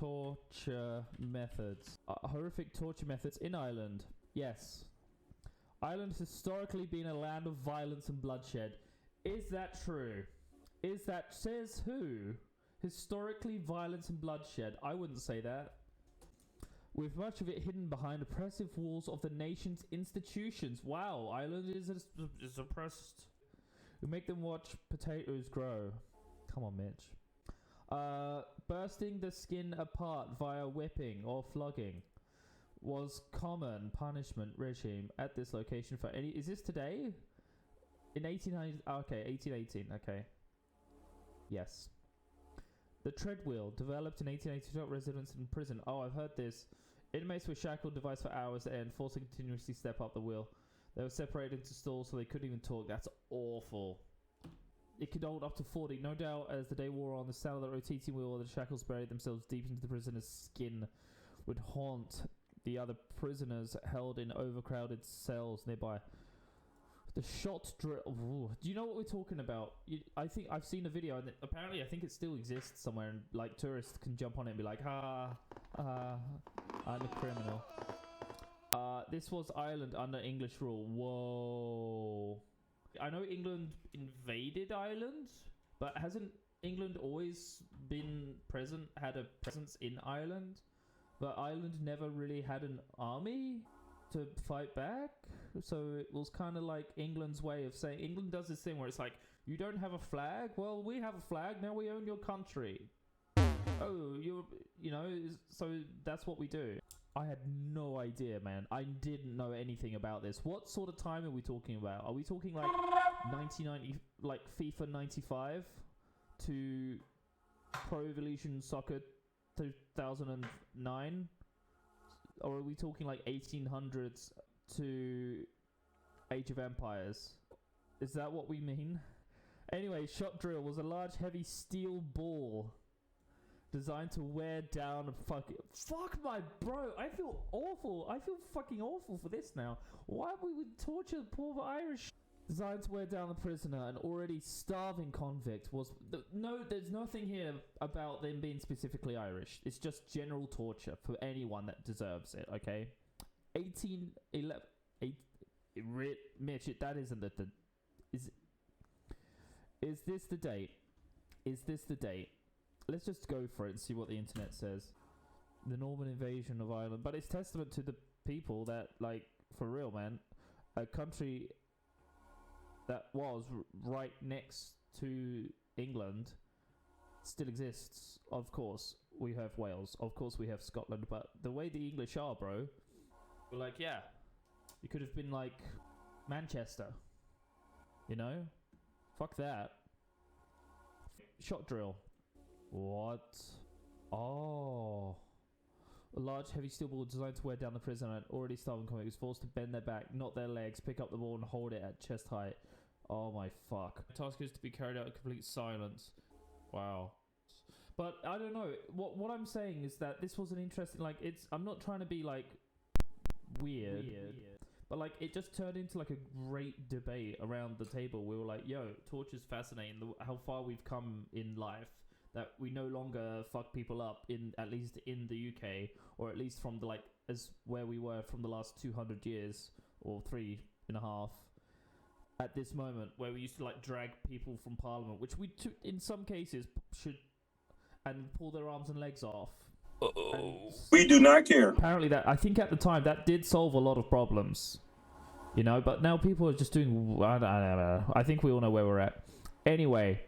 torture methods. Horrific torture methods in Ireland. Yes. Ireland has historically been a land of violence and bloodshed. Is that true? Is that... Says who? Historically violence and bloodshed. I wouldn't say that. With much of it hidden behind oppressive walls of the nation's institutions. Wow, Ireland is oppressed. We make them watch potatoes grow. Come on, Mitch. Bursting the skin apart via whipping or flogging was common punishment regime at this location for any... Is this today? In 1890... Okay, 1818. Okay. Yes. The treadwheel developed in 1882 at residents in prison. Oh, I've heard this. Inmates were shackled device for hours and forced to continuously step up the wheel. They were separated into stalls so they couldn't even talk. That's awful. It could hold up to 40. No doubt, as the day wore on, the sound of the rotating wheel or the shackles buried themselves deep into the prisoner's skin would haunt the other prisoners held in overcrowded cells nearby. The shot drill. Ooh. Do you know what we're talking about? I think I've seen a video, and apparently I think it still exists somewhere, and like tourists can jump on it and be like, I'm a criminal. This was Ireland under English rule. Whoa. I know England invaded Ireland, but hasn't England always been had a presence in Ireland? But Ireland never really had an army to fight back, so it was kind of like England's way of saying... England does this thing where it's like, you don't have a flag? Well, we have a flag, now we own your country. Oh, so that's what we do. I had no idea, man. I didn't know anything about this. What sort of time are we talking about? Are we talking like 1990, like FIFA 95 to Pro Evolution Soccer 2009? Or are we talking like 1800s to Age of Empires? Is that what we mean? Anyway, shot drill was a large, heavy steel ball designed to wear down fuck my bro. I feel awful. I feel fucking awful for this now. Why would we torture the poor Irish? Designed to wear down the prisoner, an already starving convict was... No, there's nothing here about them being specifically Irish. It's just general torture for anyone that deserves it, okay? 1811... Mitch, that isn't the... Is this the date? Is this the date? Let's just go for it and see what the internet says. The Norman invasion of Ireland. But it's testament to the people that, like, for real, man, a country that was right next to England still exists. Of course, we have Wales. Of course, we have Scotland. But the way the English are, bro, we're like, yeah, it could have been like Manchester. You know? Fuck that. Shot drill. What? Oh. A large, heavy steel ball designed to wear down the prisoner and already starving convict was forced to bend their back, not their legs, pick up the ball and hold it at chest height. Oh my fuck. The task is to be carried out in complete silence. Wow. But I don't know. What I'm saying is that this was an interesting, like, I'm not trying to be like weird. But like it just turned into like a great debate around the table. We were like, yo, torture's fascinating, how far we've come in life. That we no longer fuck people up at least in the UK, or at least from the as where we were from the last 200 years or 3.5. At this moment, where we used to like drag people from Parliament, which we in some cases should, and pull their arms and legs off. We do not care. Apparently, I think at the time that did solve a lot of problems, you know. But now people are just doing. I don't know. I think we all know where we're at. Anyway.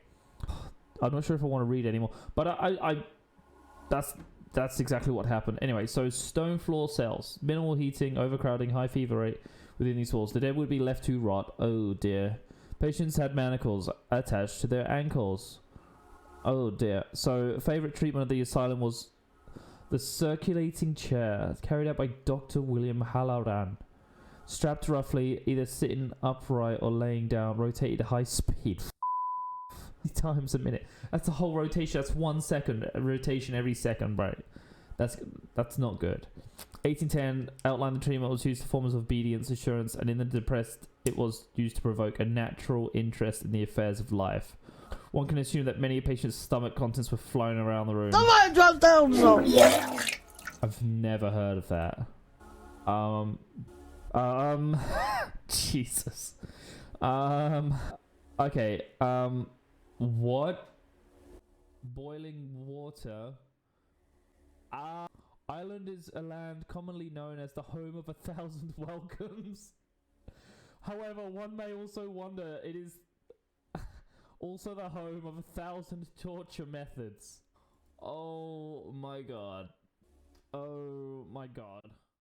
I'm not sure if I want to read anymore, but that's exactly what happened. Anyway, so stone floor cells, minimal heating, overcrowding, high fever rate within these walls. The dead would be left to rot. Oh dear. Patients had manacles attached to their ankles. Oh dear. So favorite treatment of the asylum was the circulating chair, carried out by Dr. William Halloran. Strapped roughly, either sitting upright or laying down, rotated at high speed. Times a minute. That's a whole rotation. That's 1 second rotation every second, right? That's not good. 1810 outlined the treatment was used for forms of obedience, assurance, and in the depressed, it was used to provoke a natural interest in the affairs of life. One can assume that many patients' stomach contents were flown around the room. Somebody drop down some. I've never heard of that. Jesus. Okay. What? Boiling water. Ireland is a land commonly known as the home of 1,000 welcomes. However, one may also wonder it is also the home of 1,000 torture methods. Oh my god. Oh my god.